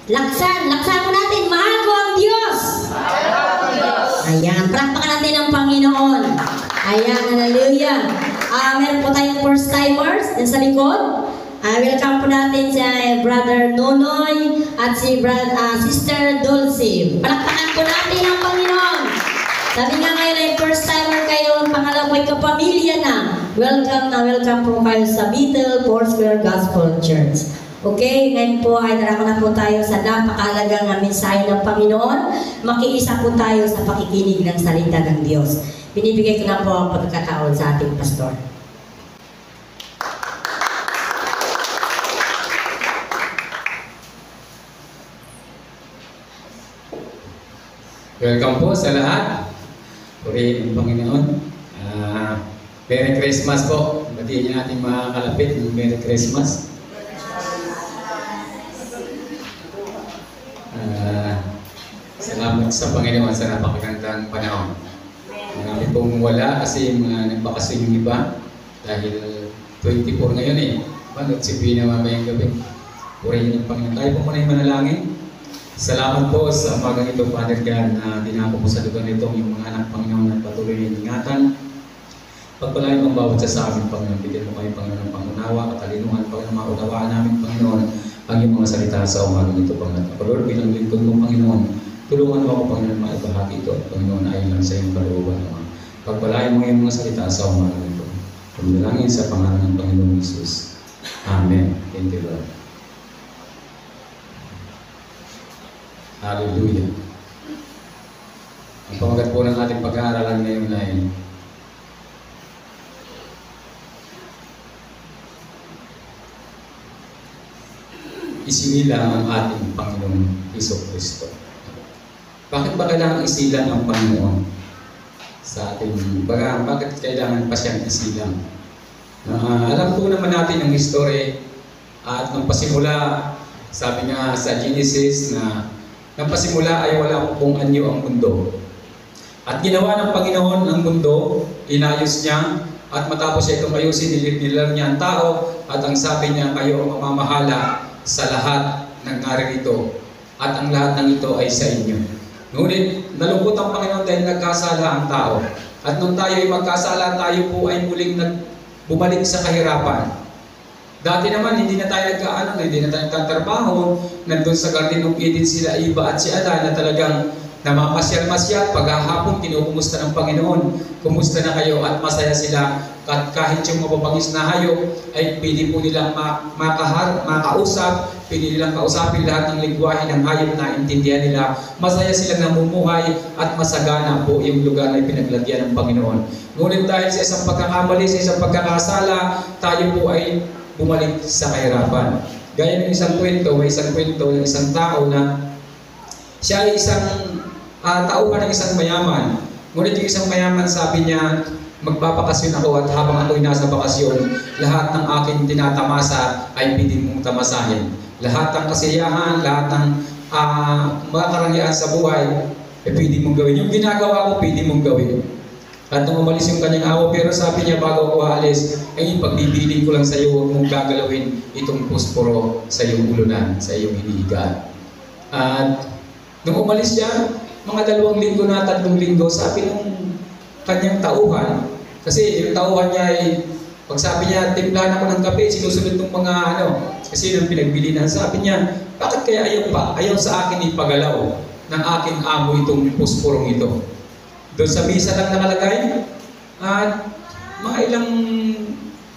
Laksan mo natin, mahal ko ang Diyos. Ayan, palakpakan natin ang Panginoon. Ayan, hallelujah. Meron po tayong first timers sa likod. Welcome po natin si Brother Nonoy at si Sister Dulce. Palakpakan po natin ang Panginoon. Sabi nga ngayon ay first timer kayo, pangalawa ay kapamilya na. Welcome po kayo sa Bethel Foursquare Gospel Church. Okay, ngayon po ay darako na po tayo sa napakahalagang mensahe ng Panginoon. Makiisa po tayo sa pakikinig ng salita ng Diyos. Binibigay ko na po ang pagkakataon sa ating pastor. Welcome po sa lahat. Purihin ang Panginoon. Merry Christmas po. Batiin niyo natin mga kalapit ng Merry Christmas. Salamat sa Panginoon sa napakagandang panahon. Marami pong wala kasi mga nagbakasyon yung iba dahil 24 ngayon eh. Nagsipin na mamayang gabi. Purihin ang Panginoon. Tayo po muna yung manalangin. Salamat po sa umagang ito, Father God, na dinako po sa lugar nito yung mga anak Panginoon at patuloy na ingatan. Pagpalain mong bawat sa amin, Panginoon. Bigyan mo kayo, Panginoon, ng pangunawa, katalinuhan, Panginoon, maunawaan namin, Panginoon, ang iyong mga salita sa umagang ito, Panginoon. Lord, bilang lingkod mo, Panginoon, tulungan mo ako, Panginoon, maibahagi ito at Panginoon, ayon lang sa iyong kalooban. Pagpalain mo yung mga salita sa umagang ito. Pagdalangin sa pangalan ng Panginoon Jesus. Amen. Thank you, Lord. Hallelujah. Ang pamagat po ng ating pag-aaralan ngayon ay isinilang ang ating Panginoong Jesucristo. Bakit ba kailangan isilang ang Panginoon sa ating bakit kailangan pa siyang isilang? Alam po naman natin ang history at nang pasimula, sabi nga sa Genesis na nang pasimula ay wala pong anyo ang mundo. At ginawa ng Panginoon ang mundo, inayos niya, at matapos siya itong ayusin, nililang niya ang tao, at ang sabi niya, kayo ang mamamahala sa lahat ng naririto, at ang lahat ng ito ay sa inyo. Ngunit, nalungkot ang Panginoon dahil nagkasala ang tao. At nung tayo ay magkasala, tayo po ay muling bumalik sa kahirapan. Dati naman, hindi na tayo hindi na tayo nagtatrabaho. Nandun sa Garden of Eden sila Eva at si Adan na talagang namamasyal-masyal. Paghahapon, kinukumusta ng Panginoon. Kumusta na kayo? At masaya sila. At kahit yung mapapangis na hayop, ay pili po nilang makausap. Pili nilang kausapin lahat ng lingwahe ng hayop na intindihan nila. Masaya silang namumuhay at masagana po yung lugar na ipinaglagyan ng Panginoon. Ngunit dahil sa isang pagkakamali, sa isang pagkakasala, tayo po ay bumalik sa kahirapan. Gaya ng isang kwento, may isang kwento ng isang tao na siya ay isang tauhan ng isang mayaman. Ngunit yung isang mayaman sabi niya, magpapakasyon ako at habang ako'y nasa bakasyon, lahat ng aking tinatamasa ay pwede mong tamasahin. Lahat ng kasiyahan, lahat ng mga karangyaan sa buhay, ay pwede mong gawin. Yung ginagawa ko, pwede mong gawin. At nung umalis yung kanyang awa, pero sabi niya bago ako aalis, ay pagbibiling ko lang sa iyo, huwag mong gagalawin itong posporo sa iyong ulunan, sa iyong hinihigaan. At nung umalis siya, mga 2 linggo na 3 linggo, sabi nung kanyang tauhan, kasi yung tauhan niya ay, pag sabi niya, timplahan ako ng kape, sinusunod ng mga kasi yung pinagbilinan, sabi niya, bakit kaya ayaw sa akin ipagalaw ng aking amo itong posporong ito? Doon sa misa lang nakalagay, at mga ilang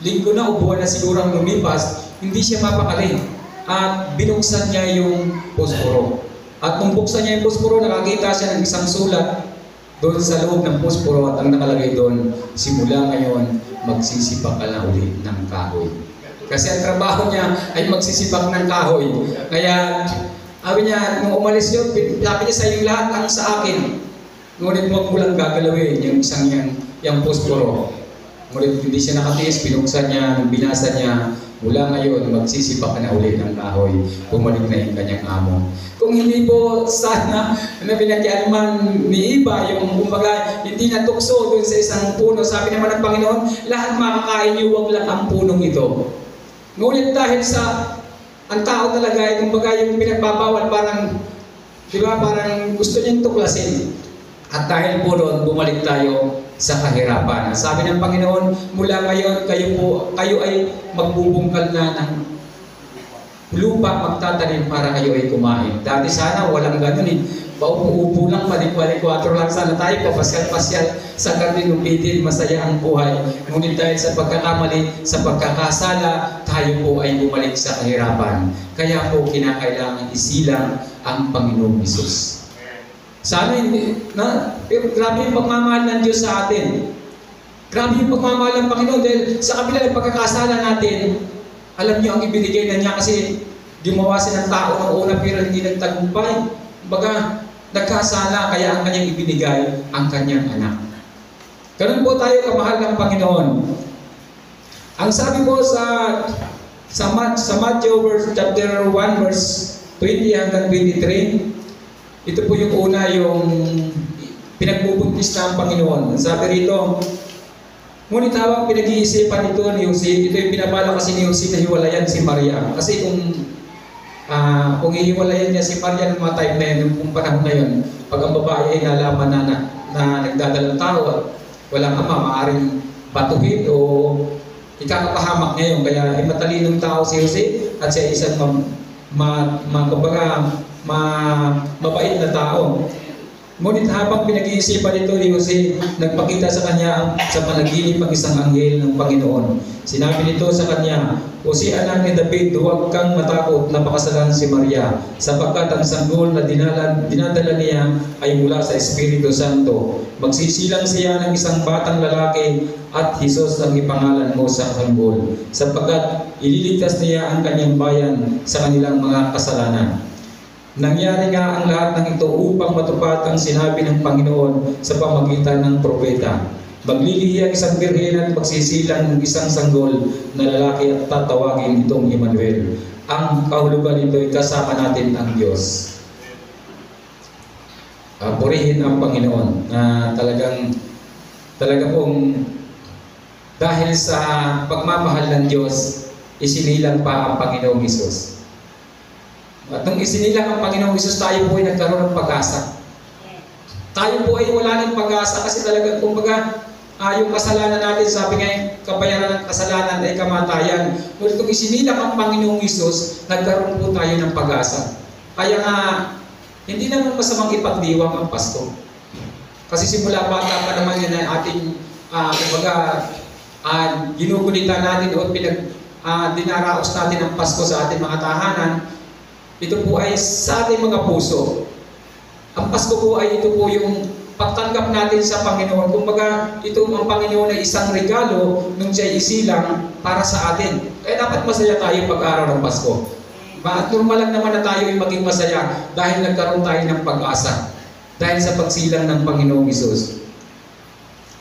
linggo na o buwan na siguro ang lumipas, hindi siya mapakali. At binuksan niya yung posporo. At nung buksan niya yung posporo, nakakita siya ng isang sulat doon sa loob ng posporo at ang nakalagay doon, simula ngayon, magsisipak ka na ulit ng kahoy. Kasi ang trabaho niya ay magsisipak ng kahoy. Kaya, sabi niya, nung umalis yun, sabi niya sa iyo lahat ang sa akin. Ngunit huwag mo lang gagalawin yung isang yung posporo. Ngunit hindi siya nakatiis, pinuksan niya, binasa niya, mula ngayon, magsisipak ka na ulit ng kahoy, bumalik na yung kanyang amo. Kung hindi po sana na pinagyan man ni Iba, yung kumbaga, hindi natukso doon sa isang puno, sabi naman ng Panginoon, lahat makakain niyo, huwag lang ang punong ito. Ngunit dahil sa ang tao talaga ay kumbaga yung pinagbabawal parang, di ba, parang gusto niyang tuklasin. At dahil po doon, bumalik tayo sa kahirapan. Sabi ng Panginoon, mula ngayon, kayo ay magbubungkal na ng lupa, magtatanim para kayo ay kumain. Dati sana walang ganun eh. Paupo-upo lang, palikwalikwato lang sana tayo, papasyal-pasyal sa Garden of Eden, masaya ang buhay. Ngunit dahil sa pagkakamali, sa pagkakasala, tayo po ay bumalik sa kahirapan. Kaya po kinakailangan isilang ang Panginoong Hesus. Sana hindi, pero grabe yung pagmamahal ng Diyos sa atin. Grabe yung pagmamahal ng Panginoon dahil sa kabila ng pagkakasala natin, alam niyo ang ibinigay na niya kasi gumawa siya ng tao ng una pero hindi nagtagumpay. Baga, nagkasala kaya ang kanyang ibinigay ang kanyang anak. Ganun po tayo kamahal ng Panginoon. Ang sabi po sa Matthew chapter 1 verse 20 hanggang 23, ito po yung una yung pinagbubuntis na ang Panginoon. Sabi rito, ngunit habang pinag-iisipan ito ni Jose, ito yung pinabala kasi ni Jose na hiwalayan si Maria. Kasi kung ihiwalayan niya si Maria ng mga time na yun, yung panahon na yun, pag ang babae ay nalaman na nagdadalang tao at walang ama, maaaring batuhin o ikakapahamak niya yun. Kaya ay matalinong tao si Jose at siya isang mabait na tao. Ngunit habang pinag-iisipan ito ni Jose, nagpakita sa kanya sa panaginip ang isang anghel ng Panginoon. Sinabi nito sa kanya, Jose, anak ni David, huwag kang matakot na pakasalan si Maria, sapagkat ang sanggol na dinadala niya ay mula sa Espiritu Santo. Magsisilang siya ng isang batang lalaki at Hesus ang ipangalan mo sa sanggol, sapagkat ililigtas niya ang kanyang bayan sa kanilang mga kasalanan. Nangyari nga ang lahat ng ito upang matupad ang sinabi ng Panginoon sa pamagitan ng propeta. Maglilihi ang isang birhen at magsisilang ng isang sanggol na lalaki at tatawagin itong Emmanuel. Ang kahulugan nito ay kasama natin ang Diyos. Purihin ang Panginoon na talaga pong dahil sa pagmamahal ng Diyos, isinilang pa ang Panginoong Hesus. At nung isinilang ang Panginoong Hesus, tayo po ay nagkaroon ng pag-asa. Tayo po ay wala ng pag-asa kasi talaga, kumbaga, yung kasalanan natin, sabi nga yung kabayaran ng kasalanan ay kamatayan. Ngunit nung isinilang ang Panginoong Hesus, nagkaroon po tayo ng pag-asa. Kaya nga, hindi naman masamang ipagdiwang ang Pasko. Kasi simula bata pa naman yun ay ating, kumbaga, ginugulitan natin o dinaraos natin ang Pasko sa ating mga tahanan. Ito po ay sa ating mga puso. Ang Pasko po ay ito po yung pagtanggap natin sa Panginoon. Kumbaga, ito ang Panginoon ay isang regalo nung siya isilang para sa atin. Kaya dapat masaya tayo pag-araw ng Pasko. At normal lang naman na tayo ay maging masaya dahil nagkaroon tayo ng pag-asa. Dahil sa pagsilang ng Panginoong Hesus.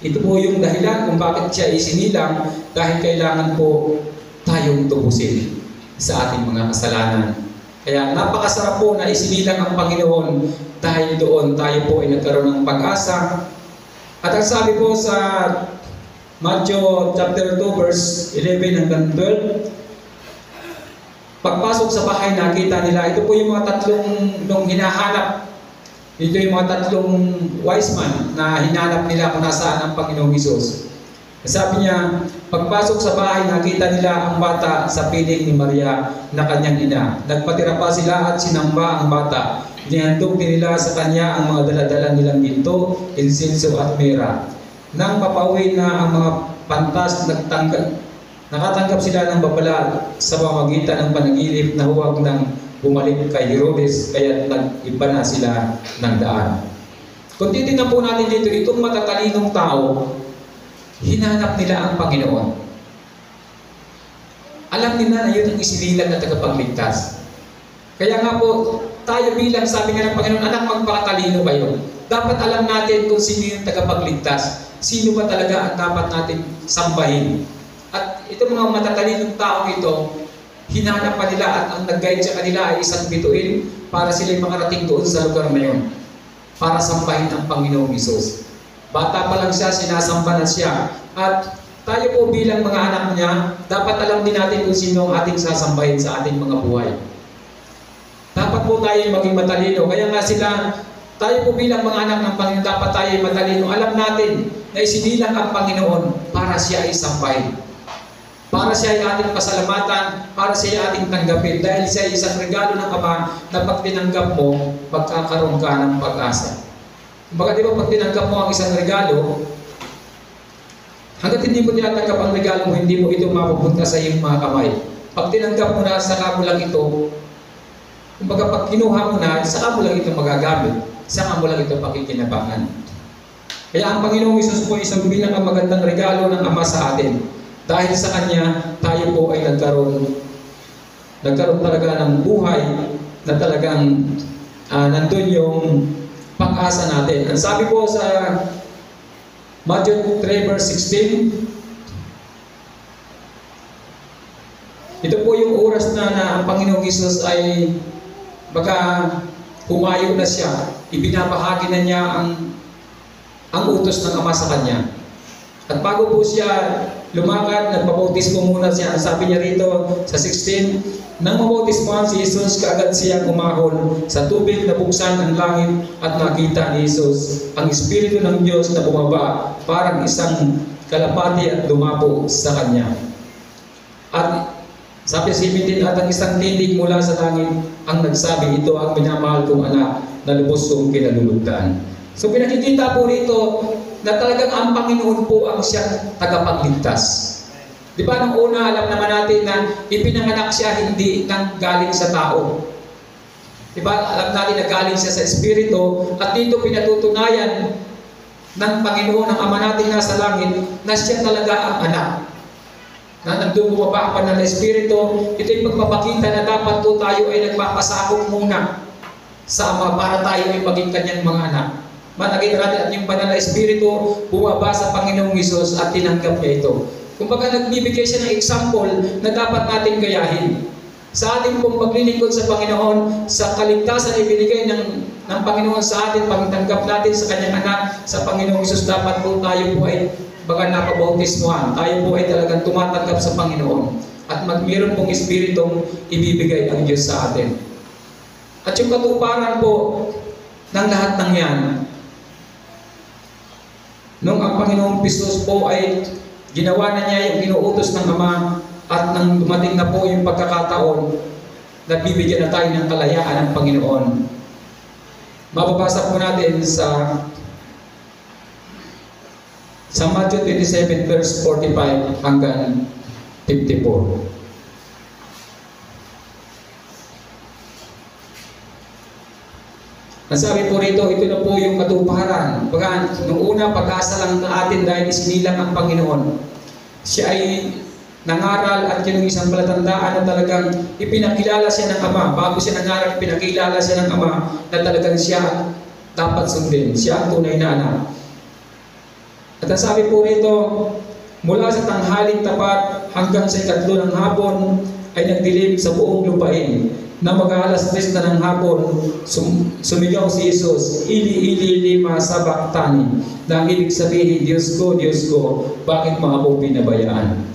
Ito po yung dahilan kung bakit siya isinilang dahil kailangan po tayong tubusin sa ating mga kasalanan. Kaya napakasarap po na isinilang ang Panginoon dahil doon tayo po ay nagkaroon ng pag-asa. At ang sabi po sa Matthew chapter 2 verse 11 hanggang 12, pagpasok sa bahay nakita nila, ito po yung mga tatlong nung hinahanap, ito yung mga tatlong wise man na hinanap nila kung nasaan ang Panginoong Hesus. Sabi niya, pagpasok sa bahay, nakita nila ang bata sa piling ni Maria na kanyang ina. Nagpatira pa sila at sinamba ang bata. Inihandog din nila sa kanya ang mga daladala nilang ginto, insenso at mera. Nang mapauwi na ang mga pantas, nakatanggap sila ng babala sa pamamagitan ng panaginip na huwag nang bumalik kay Herodes, kaya nag-iba na sila ng daan. Kung titignan po natin dito, itong matatalinong tao, hinanap nila ang Panginoon. Alam nila na yun ang isinilang na tagapagligtas. Kaya nga po, tayo bilang sabi nga ng Panginoon, anak, magpakatalino kayo. Dapat alam natin kung sino yung tagapagligtas. Sino ba talaga ang dapat natin sambahin. At itong mga matatalinong taong ito, hinanap pa nila at ang nag-guide sa kanila ay isang bituin para sila'y makarating doon sa lugar na yun. Para sambahin ang Panginoong Hesus. Bata pa lang siya, sinasamba na siya. At tayo po bilang mga anak niya, dapat alam din natin kung sino ang ating sasambahin sa ating mga buhay. Dapat po tayo maging matalino. Kaya nga sila, tayo po bilang mga anak ng Panginoon, dapat tayo matalino. Alam natin na isinilang ang Panginoon para siya ay sambahin. Para siya ay ating pasalamatan, para siya ay ating tanggapin. Dahil siya ay isang regalo ng Ama na pag tinanggap mo, magkakaroon ka ng pag-asa. Kumbaga, di ba, pag tinanggap mo ang isang regalo, hanggat hindi mo tinatanggap ang regalo mo, hindi mo ito mapupunta sa iyong mga kamay. Pag tinanggap mo na, saka mo lang ito, kumbaga pag kinuha mo na, saka mo lang ito magagamit, saka mo lang ito pakikinabangan. Kaya ang Panginoong Hesus po isang pinakamagandang regalo ng Ama sa atin. Dahil sa Kanya, tayo po ay nagkaroon talaga ng buhay na talagang nandun yung pag-asa natin. Ang sabi po sa Matthew 3 verse 16, ito po yung oras na ang Panginoong Hesus ay baka humayo na siya, ibinabahagi na niya ang utos ng Ama sa Kanya. At bago po siya lumakad, nagpabautismo muna siya. Sabi niya rito sa 16, nang mabautismohan si Jesus, kaagad siya umahon sa tubig, nabuksan ang langit at nakita ni Jesus ang Espiritu ng Diyos na bumaba parang isang kalapati at dumapo sa Kanya. At sabi si 17, at ang isang tindig mula sa langit ang nagsabi, ito ang minamahal kong anak na lubos kong kinalulugdan. So pinakikita po rito na talagang ang Panginoon po ang siyang tagapagligtas. Di ba, nung una, alam naman natin na ipinanganak siya hindi nang galing sa tao. Di ba, alam natin na galing siya sa Espiritu, at dito pinatutunayan ng Panginoon, ng Ama natin nasa langit, na siya talaga ang anak. Na nandun bumaba pa ng Espiritu, ito yung pagpapakita na dapat po tayo ay nagpapasakop muna sa Ama para tayo ay maging kanyang mga anak. Nakita natin at yung banal na Espiritu bumaba sa Panginoong Hesus at tinanggap niya ito. Kumbaga nagbibigay siya ng example na dapat natin gayahin. Sa ating pong paglilingkod sa Panginoon, sa kaligtasan ibinigay ng Panginoon sa atin, pagtanggap natin sa kanyang anak, sa Panginoong Hesus, dapat po tayo po ay baga napabautismuhan. Tayo po ay talagang tumatanggap sa Panginoon. At mayroon pong Espiritong ibibigay ang Diyos sa atin. At yung katuparan po ng lahat ng yan, nung ang Panginoong Kristus po ay ginawa na niya yung inuutos ng Ama, at nang dumating na po yung pagkakataon na bibigyan na tayo ng kalayaan ng Panginoon. Mababasa po natin sa Matthew 27 verse 45 hanggang 54. Nasabi po rito, ito na po yung katuparan. Baga, nung una, pag-asa lang na atin dahil isinilang ang Panginoon. Siya ay nangaral at yun yung isang palatandaan na talagang ipinakilala siya ng Ama. Bago siya nangaral, pinakilala siya ng Ama na talagang siya dapat sundin. Siya ang tunay na anak. At nasabi po rito, mula sa tanghaling tapat hanggang sa ikatlo ng hapon ay nagdilim sa buong lupain. Na mag-aalas 3 na ng hapon, sumigaw si Jesus, Ili, Ili, lima sabaktani, na ang ibig sabihin, Diyos ko, bakit mo ako pinabayaan?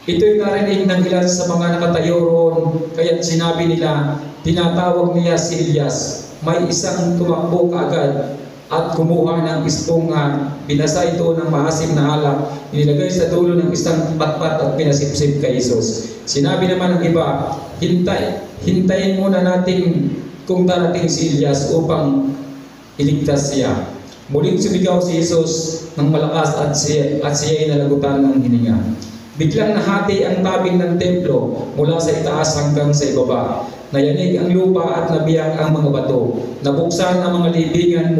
Ito'y narinig ng ilan sa mga nakatayo roon, kaya't sinabi nila, tinatawag niya si Elias. May isang tumakbo kaagad at kumuha ng esponga, binasa ito ng maasim na alak, inilagay sa dulo ng isang patpat at pinasipsip kay Jesus. Sinabi naman ng iba, hintayin muna natin kung darating si Elias upang iligtas siya. Muling sumigaw si Jesus ng malakas at siya ay nalagutan ng hininga. Biglang nahati ang tabing ng templo mula sa itaas hanggang sa ibaba. Nayanig ang lupa at nabiyang ang mga bato. Nabuksan ang mga libingan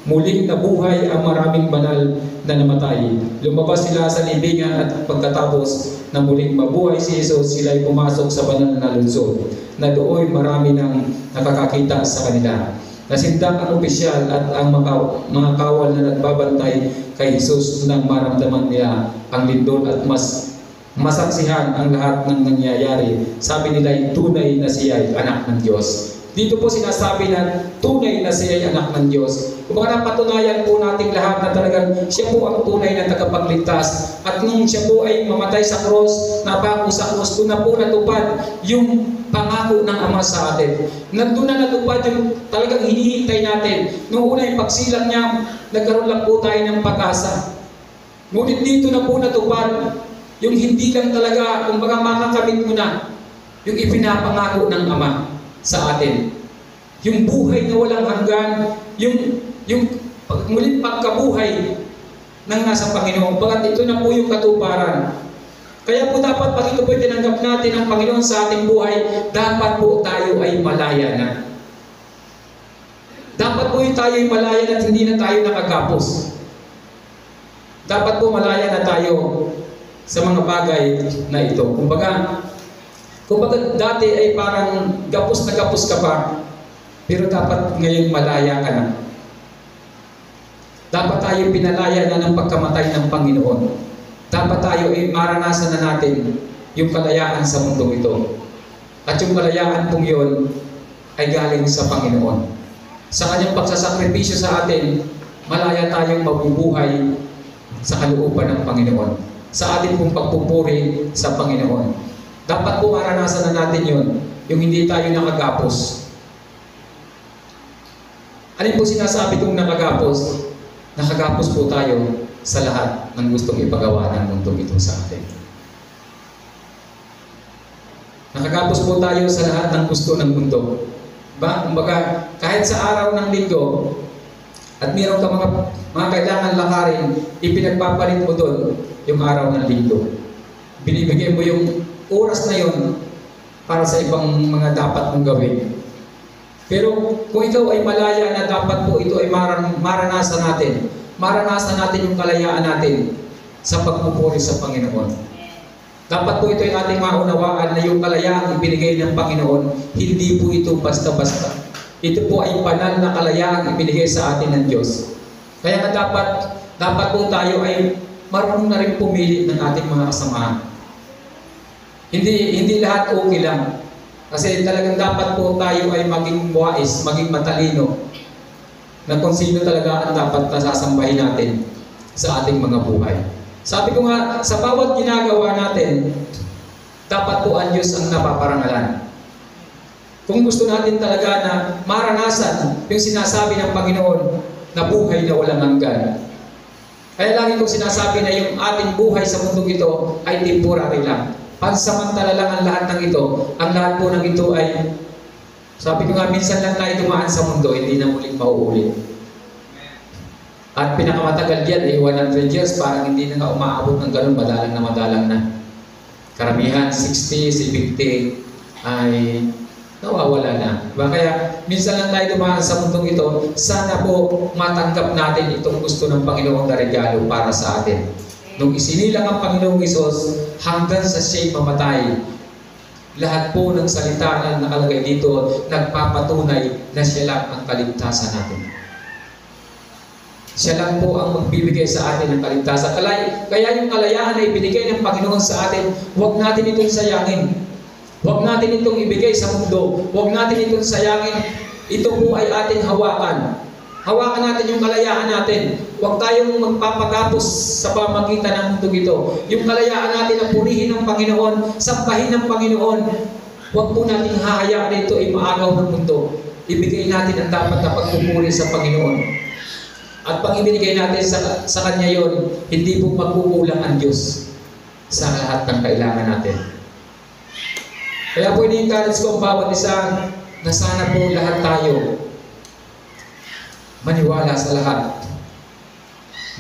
muling nabuhay ang maraming banal na namatay. Lumabas sila sa libingan at pagkatapos na muling mabuhay si Jesus, sila ay pumasok sa banal na lungsod, na doon marami nang nakakakita sa kanila. Nasindak ang opisyal at ang mga kawal na nagbabantay kay Jesus nang maramdaman nila ang lindol at masaksihan ang lahat ng nangyayari. Sabi nila ay tunay na siya ay anak ng Diyos. Dito po sinasabi na tunay na siya ay anak ng Diyos. Kung baka napatunayan po nating lahat na talagang siya po ang tunay na tagapagligtas. At nung siya po ay mamatay sa cross, napako sa cross, doon na po natupad yung pangako ng Ama sa atin. Nandun na natupad yung talagang hinihintay natin. Noong una yung pagsilang niya, nagkaroon lang po tayo ng pag-asa. Ngunit dito na po natupad yung hindi lang talaga, kung baka makakamit mo na, yung ipinapangako ng Ama sa atin. Yung buhay na walang hanggan, yung muling pagkabuhay ng nasa Panginoon. Pagkat ito na po yung katuparan. Kaya po dapat pag ito po tinanggap natin ng Panginoon sa ating buhay, dapat po tayo ay malaya na. Dapat po tayo ay malaya na at hindi na tayo nakagapos. Dapat po malaya na tayo sa mga bagay na ito. Kumbaga dati ay parang gapos na gapos ka pa, pero dapat ngayon malaya ka na. Dapat tayo pinalaya na ng pagkamatay ng Panginoon. Dapat tayo ay maranasan na natin yung kalayaan sa mundong ito. At yung kalayaan pong yun ay galing sa Panginoon. Sa kanyang pagsasakripisyo sa atin, malaya tayong mabubuhay sa kalooban ng Panginoon. Sa ating pong pagpupuri sa Panginoon. Dapat po maranasan na natin yun, yung hindi tayo nakagapos. Ano po sinasabi kong nakagapos? Nakagapos po tayo sa lahat ng gustong ipagawa ng mundo ito sa atin. Nakagapos po tayo sa lahat ng gusto ng mundo. Kumbaga, kahit sa araw ng linggo, at mayroon ka mga kailangan lakarin, ipinagpapalit mo doon yung araw ng linggo. Binibigay mo yung oras na yon para sa ibang mga dapat mong gawin. Pero kung ikaw ay malaya na dapat po ito ay maranasan natin yung kalayaan natin sa pagpupuri sa Panginoon. Dapat po ito ay ating maunawaan na yung kalayaan ibinigay ng Panginoon, hindi po ito basta-basta. Ito po ay banal na kalayaan ibinigay sa atin ng Diyos. Kaya nga dapat po tayo ay marunong na rin pumili ng ating mga kasamahan. Hindi lahat okay lang. Kasi talagang dapat po tayo ay maging wais, maging matalino na kung sino talaga ang dapat nasasambahin natin sa ating mga buhay. Sabi ko nga, sa bawat ginagawa natin, dapat po ang Diyos ang napaparangalan. Kung gusto natin talaga na maranasan yung sinasabi ng Panginoon na buhay na walang hanggan. Kaya lagi kong sinasabi na yung ating buhay sa mundong ito ay temporary lang. Pansamantala lang ang lahat ng ito. Ang lahat po ng ito ay, sabi ko nga, minsan lang tayo dumaan sa mundo, hindi na muling mauulit. At pinakamatagal yan ay 100 years, parang hindi na nga umaabot ng ganun, madalang na. Karamihan, 60, 70 ay nawawala na. Kaya minsan lang tayo dumaan sa mundong ito, sana po matanggap natin itong gusto ng Panginoon na regalo para sa atin. Nung isinilang ang Panginoong Hesus hanggang sa siya'y mamatay, lahat po ng salita na nakalagay dito nagpapatunay na siya lang ang kaligtasan natin. Siya lang po ang magbibigay sa atin ng kaligtasan. Kaya yung kalayaan na ibinigay ng Panginoon sa atin, huwag natin itong sayangin. Huwag natin itong ibigay sa mundo. Huwag natin itong sayangin. Ito po ay ating hawakan. Hawakan natin yung kalayaan natin. Huwag tayong magpapagapos sa pamagitan ng mundo ito. Yung kalayaan natin na purihin ng Panginoon, sambahin ng Panginoon. Huwag po natin hahayaan na ito ay maagaw ng mundo. Ibigay natin ang dapat na pagpupuri sa Panginoon. At pag ibinigay natin sa Kanya yon, hindi po magkukulang ang Diyos sa lahat ng kailangan natin. Kaya po ini-encourage ko ang bawat isa na sana po lahat tayo maniwala sa lahat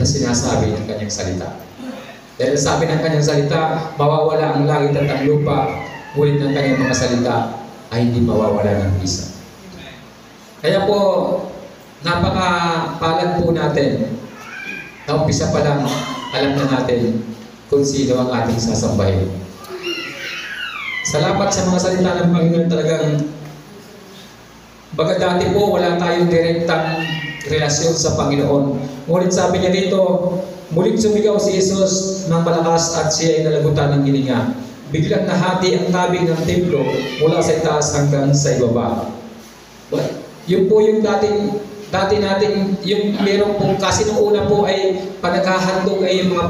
na sinasabi ng Kanyang salita. Dahil sabi ng Kanyang salita, mawawala ang langit at ang lupa, ngunit ng Kanyang mga salita ay hindi mawawala ng isa. Kaya po, napakapalad po natin na umpisa pa lang, alam na natin kung sino ang ating sasambahin. Salamat sa mga salita ng Panginoon talagang baga dati po wala tayong direktang relasyon sa Panginoon. Ngunit sabi niya dito, muling sumigaw si Jesus ng malakas at siya ay nalagutan ng hininga. Biglang nahati ang tabing ng templo mula sa itaas hanggang sa ibaba. Yun po yung dati natin, yung meron po, kasi nung una po ay panaghahandog ay yung mga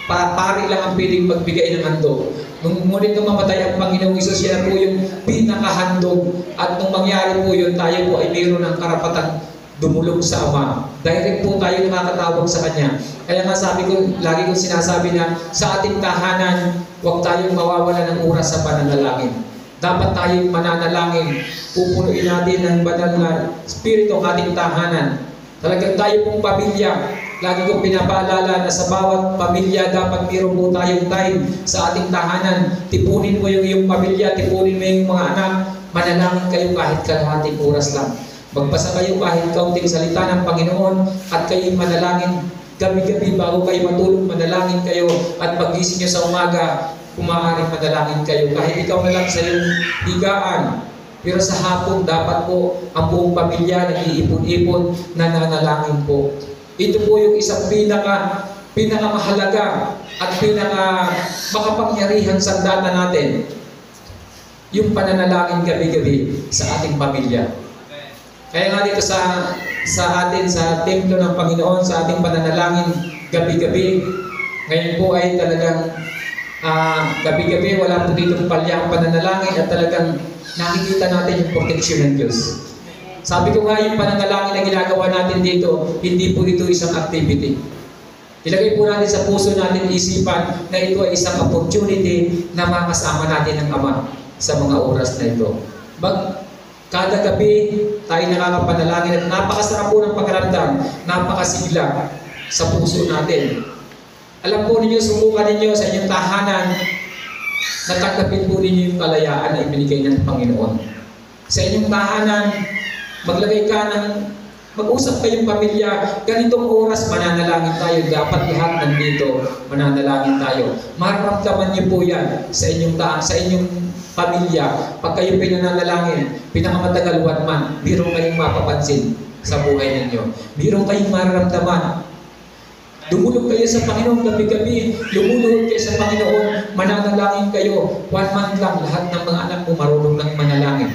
pari lang ang pwedeng magbigay ng handog. Nung ngunit nung mamatay ang Panginoong Isus, siya po yung pinakahandog. At nung mangyari po yun, tayo po ay mayroon ng karapatang dumulog sa Ama. Direct po tayo nakakatawag sa Kanya. Kaya nga sabi ko, lagi kong sinasabi na sa ating tahanan, huwag tayong mawawala ng oras sa pananalangin. Dapat tayong mananalangin. Pupunuin natin ng banal na Espiritu ang ating tahanan. Talagang tayo pong pamilya. Lagi kong pinapaalala na sa bawat pamilya dapat mayroon po tayong time sa ating tahanan. Tipunin mo yung iyong pamilya, tipunin mo yung mga anak. Manalangin kayo kahit kalahating oras lang. Magbasa kayo kahit kaunting salita ng Panginoon at kayo manalangin gabi-gabi bago kayo matulog, manalangin kayo at pagising nyo sa umaga, kung maaaring manalangin kayo. Kahit ikaw na lang sa iyong higaan. Pero sa hapon, dapat po ang buong pamilya nag-iipon-ipon na nanalangin po. Ito po yung isang pinakamahalaga at makapangyarihan sandata natin. Yung pananalangin gabi-gabi sa ating pamilya. Kaya nga dito sa atin, sa templo ng Panginoon, sa ating pananalangin gabi-gabi, ngayon po ay talagang gabi-gabi, wala po dito palya ang pananalangin at talagang nakikita natin yung protection ng Diyos. Sabi ko nga, yung pananalangin na ginagawa natin dito, hindi po ito isang activity. Ilagay po natin sa puso natin isipan na ito ay isang opportunity na makasama natin ang Ama sa mga oras na ito. Kada gabi, tayo nakakapanalangin at napakasarap po ng pakiramdam, napakasigla sa puso natin. Alam po ninyo, subukan ninyo sa inyong tahanan, natanggapin po ninyo yung kalayaan na ibinigay ng Panginoon. Sa inyong tahanan, mag-usap kayong pamilya, ganitong oras mananalangin tayo, dapat lahat nandito, mananalangin tayo. Mararamdaman niyo po yan sa inyong pamilya. Pag kayo pinananalangin, pinakamatagal man, biro kayong mapapansin sa buhay ninyo. Biro kayong mararamdaman. Lumulog kayo sa Panginoon gabi-gabi, lumulog kayo sa Panginoon, mananalangin kayo. 1 month lang, lahat ng mga anak mo marunong ng manalangin.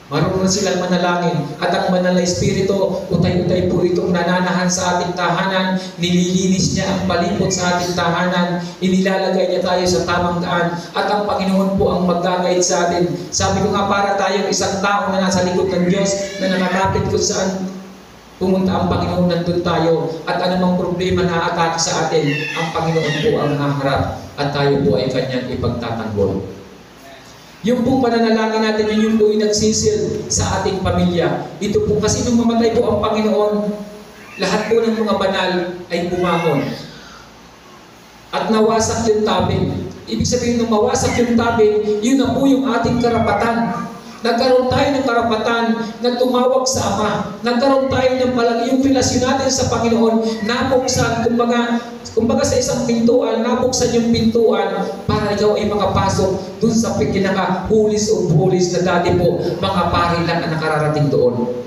Marunong silang manalangin at ang banal na Espiritu, utay-utay po itong nananahan sa ating tahanan, nililinis niya ang palibot sa ating tahanan, inilalagay niya tayo sa tamang daan at ang Panginoon po ang mag-guide sa atin. Sabi ko nga, para tayong isang tao na nasa likod ng Diyos na nakakapit kung saan pumunta ang Panginoon, nandun tayo at anumang problema na atake sa atin, ang Panginoon po ang haharap at tayo po ay Kanyang ipagtatanggol. Yung pong pananalangin natin, yun po yung nagsisil sa ating pamilya. Ito po, kasi nung mamatay po ang Panginoon, lahat po ng mga banal ay bumangon. At nawasak yung tabing. Ibig sabihin, nung mawasak yung tabing, yun na po yung ating karapatan. Nagkaroon tayo ng karapatan na tumawag sa Ama. Nagkaroon tayo ng yung relasyon natin sa Panginoon, nabuksan, kumbaga sa isang pintuan, nabuksan yung pintuan para ikaw ay makapasok dun sa pinaka-hulis o bulis na dati po, mga pari lang ang nakararating doon.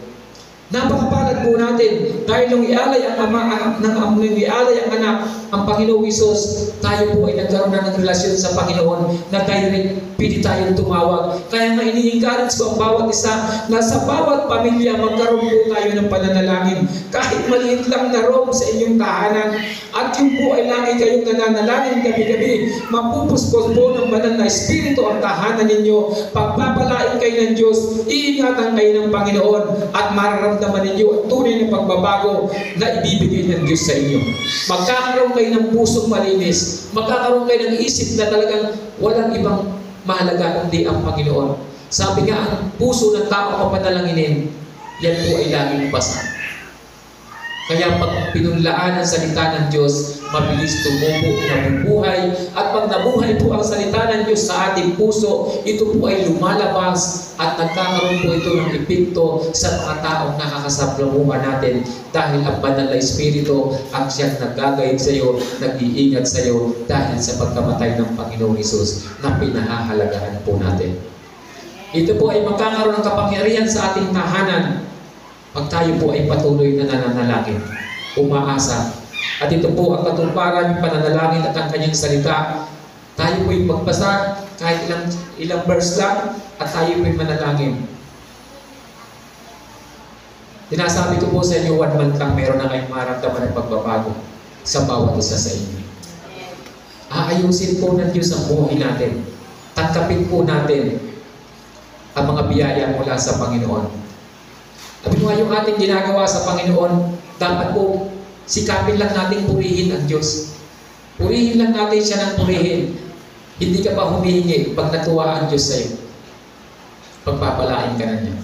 Napakapalad po natin dahil nung ialay ang Ama, nung ialay ang Anak, ang Panginoong Isus, tayo po ay nagkaroon na ng relasyon sa Panginoon na direct, pwede tayong tumawag. Kaya nga ini-encourage ko ang bawat isa na sa bawat pamilya magkaroon po tayo ng pananalangin. Kahit maliit lang na room sa inyong tahanan at yung po ay lagi kayong nananalangin gabi-gabi, mapupuskos po ng banal na Espiritu ang tahanan ninyo, pagpapalain kayo ng Diyos, iingatan kayo ng Panginoon at mararamdaman ninyo ang tunay na pagbabago na ibibigay ng Diyos sa inyo. Magkakaroon kayo ng pusong malinis, magkakaroon kayo ng isip na talagang walang ibang mahalaga kundi ang Panginoon. Sabi nga, ang puso ng tao papanalanginin, yan po ay laging basa. Kaya pag pinunlaan ang salita ng Diyos, mabilis tumubo, nabubuhay. At pag nabuhay po ang salita ng Diyos sa ating puso, ito po ay lumalabas at nagkakaroon po ito ng epekto sa mga taong nakakasalamuhan natin. Dahil ang banal na Espiritu ang siyang nag-guide sa iyo, nag-iingat sa iyo dahil sa pagkamatay ng Panginoong Hesus na pinahahalagahan po natin. Ito po ay magkakaroon ng kapangyarihan sa ating tahanan pag tayo po ay patuloy na nananalangin, umaasa. At ito po ang katuparan ng pananalangin at ang kanyang salita. Tayo po ay magbasa kahit ilang verse lang at tayo po ay manalangin. Tinasabi ko po sa inyo, 1 month lang meron na kayong maramdaman ng pagbabago sa bawat isa sa inyo. Aayusin po ng Diyos ang buhay natin. Tanggapin po natin ang mga biyaya mula sa Panginoon. Sabi mo nga, yung ating ginagawa sa Panginoon, dapat po sikapin lang natin purihin ang Diyos. Purihin lang natin siya ng purihin. Hindi ka pa humihingi pag natuwa ang Diyos sa'yo. Pagpapalain ka na niya.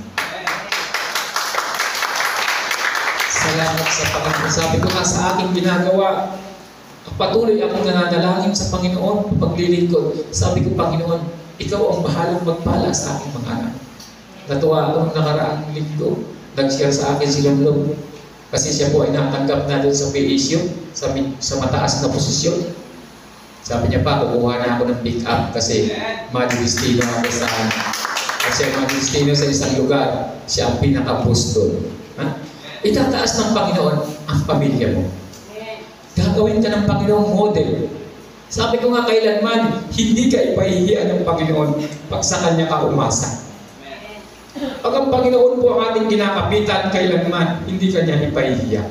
Salamat sa Panginoon. Sabi ko nga sa aking ginagawa, patuloy akong nananalangin sa Panginoon, paglilingkod. Sabi ko, Panginoon, ikaw ang bahalang magpala sa aking mga anak. Natuwa ako nung nakaraang linggo. Nag-share sa akin si Lomlom. Kasi siya po ay natanggap na doon sa PSU, sa mataas na posisyon. Sabi niya pa, kukuha na ako ng pick-up kasi madristino ako sa kasi madristino sa isang lugar. Siya ang pinaka-post doon. Itataas ng Panginoon ang pamilya mo. Gagawin ka ng Panginoong model. Sabi ko nga kailanman, hindi ka ipahihiyan ng Panginoon pag sa Kanya ka umasa. Pag ang Panginoon po ang ating kinakapitan, kailanman, hindi ka niya ipahihiya.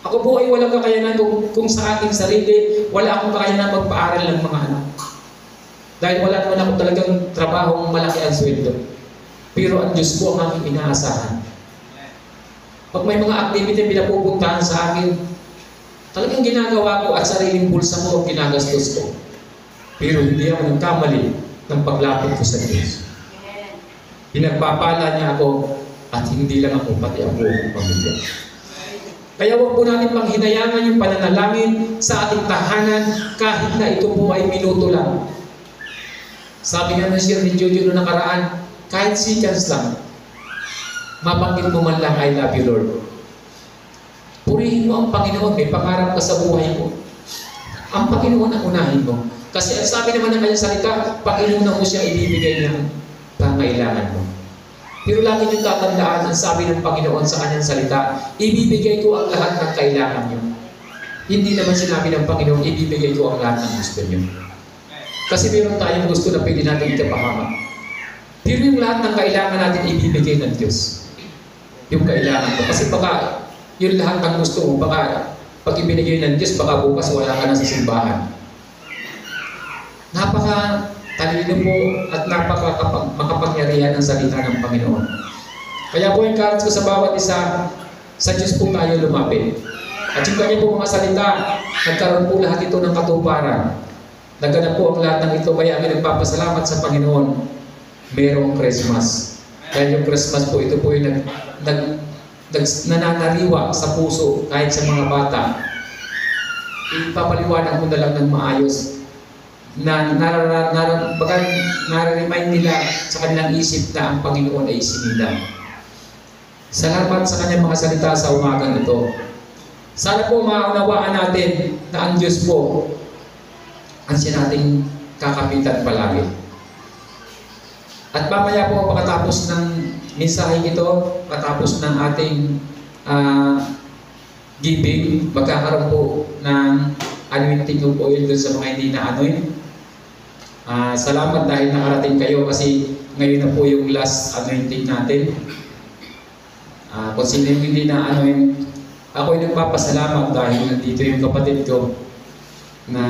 Ako po ay walang kakayanan kung sa aking sarili, wala akong kakayanan magpaaral ng mga anak. Dahil wala naman ako talagang trabahong malaki ang sweldo. Pero ang Diyos po ang aking inaasahan. Pag may mga activity pinapupuntahan sa akin, talagang ginagawa ko at sariling bulsa ko ang ginagastos ko. Pero hindi ako nagkamali ng paglapit ko sa Diyos. Pinagpapala niya ako at hindi lang ako, pati ang buong pamilya. Kaya huwag po natin panghinayangan yung pananalangin sa ating tahanan kahit na ito po ay minuto lang. Sabi nga ng share ni Jojo noong nakaraan, kahit seconds lang, mabanggit mo man lang, I love you Lord. Purihin mo ang Panginoon, may pangarap ka sa buhay mo. Ang Panginoon ang unahin mo. Kasi ang sabi naman ng kanyang salita, Panginoon mo siya ibibigay ng pangailangan mo. Pero lagi niyong tatandaan, ang sabi ng Panginoon sa kanyang salita, ibibigay ko ang lahat ng kailangan niyo. Hindi naman sinabi ng Panginoon, ibibigay ko ang lahat ng gusto niyo. Kasi meron tayong gusto na pwede natin ikapahamak. Pero yung lahat ng kailangan natin ibibigay ng Diyos. Yung kailangan mo. Kasi baka yung lahat ng gusto mo, baka pag ibinigay ng Diyos, baka bukas wala ka na sa simbahan. Talino po at makapangyarihan ang salita ng Panginoon. Kaya po encourage ko sa bawat isa, sa Diyos po tayo lumapit. At yung kanya po mga salita, nagkaroon po lahat ito ng katuparan. Naganap po ang lahat ng ito, kaya kami nagpapasalamat sa Panginoon. Merong Christmas. Dahil yung Christmas po, ito po yung nananariwa sa puso kahit sa mga bata. Ipapaliwanag mo na lang ng maayos na nare-remind nila sa kanilang isip na ang Panginoon ay isinilang. Salamat sa kanyang mga salita sa umagang ito. Sana po maunawaan natin na ang Diyos po ang siya nating kakapitan palagi. At mamaya po pagkatapos ng mensahe ito, pagkatapos ng ating giving, magkakaroon po ng anointing of oil doon sa mga hindi na anoint. Salamat dahil nakarating kayo kasi ngayon na po yung last anointing natin. Kung sino yung hindi na anoint, ako ay nagpapasalamat dahil nandito yung kapatid ko na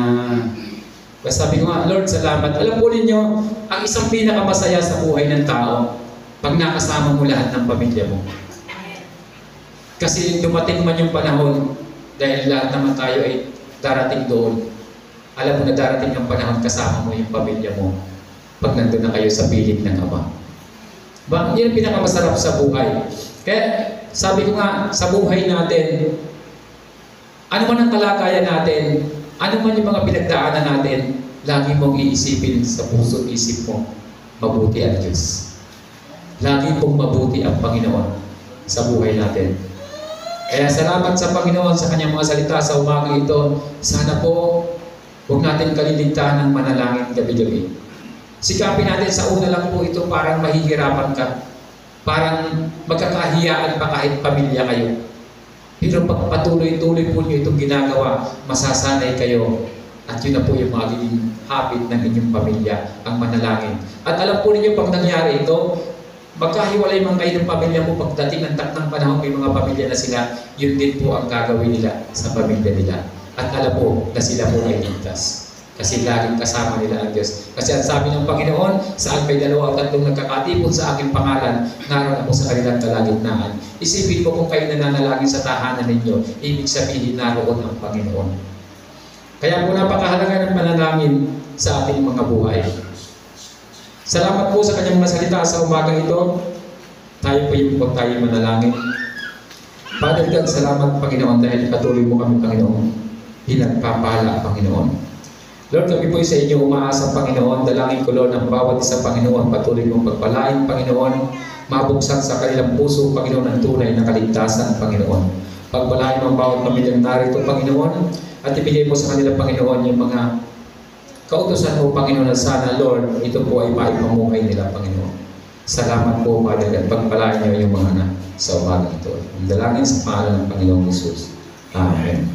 sabi ko nga, Lord, salamat. Alam po ninyo, ang isang pinakamasaya sa buhay ng tao, pag nakasama mo lahat ng pamilya mo. Kasi dumating man yung panahon, dahil lahat naman tayo ay darating doon. Alam mo na darating ang panahon kasama mo yung pamilya mo pag nandun na kayo sa piling ng Ama. Yan ang pinakamasarap sa buhay. Kaya sabi ko nga, sa buhay natin, ano man ang kalagayan natin, ano man yung mga pinagdaanan natin, lagi mong iisipin sa puso at isip mo, mabuti ang Diyos. Lagi pong mabuti ang Panginoon sa buhay natin. Kaya salamat sa Panginoon sa kanyang mga salita sa umagang ito. Sana po, huwag natin kaliligtaan ng manalangin gabi-gabi. Sikapin natin sa una lang po ito, parang mahihirapan ka. Parang magkakahiyaan pa kahit pamilya kayo. Pero pag patuloy-tuloy po nyo itong ginagawa, masasanay kayo. At yun na po yung magiging habit ng inyong pamilya, ang manalangin. At alam po ninyo, pag nangyari ito, Magkahiwalay man kayo ng pamilya mo, pagdating ng takdang panahon, may mga pamilya na sila, yun din po ang gagawin nila sa pamilya nila. At alam po na sila po ay ligtas. Kasi laging kasama nila ang Diyos. Kasi ang sabi ng Panginoon, saan may 2 o 3 nagkakatipon sa aking pangalan, naroon ako sa kanilang kalagitnaan. Isipin mo kung kayo nananalangin sa tahanan ninyo, ibig sabihin naroon ang Panginoon. Kaya po napakahalaga ng panalangin sa ating mga buhay. Salamat po sa kanyang masalita sa umaga ito. Tayo po yung tayo manalangin. Father God, salamat Panginoon dahil patuloy mo kami Panginoon. Pinagpapala Panginoon. Lord, kami po sa inyo umaasa Panginoon. Dalangin ko Lord ang bawat isa Panginoon. Patuloy mong pagpalain Panginoon. Mabuksan sa kanilang puso Panginoon ang tunay na kaligtasan Panginoon. Pagpalain mo ang bawat pamilyang narito Panginoon. At ibigay mo sa kanila Panginoon yung mga kautusan mo, Panginoon, na sana, Lord, ito po ay maipamuhay nila, Panginoon. Salamat po, Father, at pagpalain niyo yung mga anak sa umaga ito. Ang dalangin sa pangalan ng Panginoong Jesus. Amen.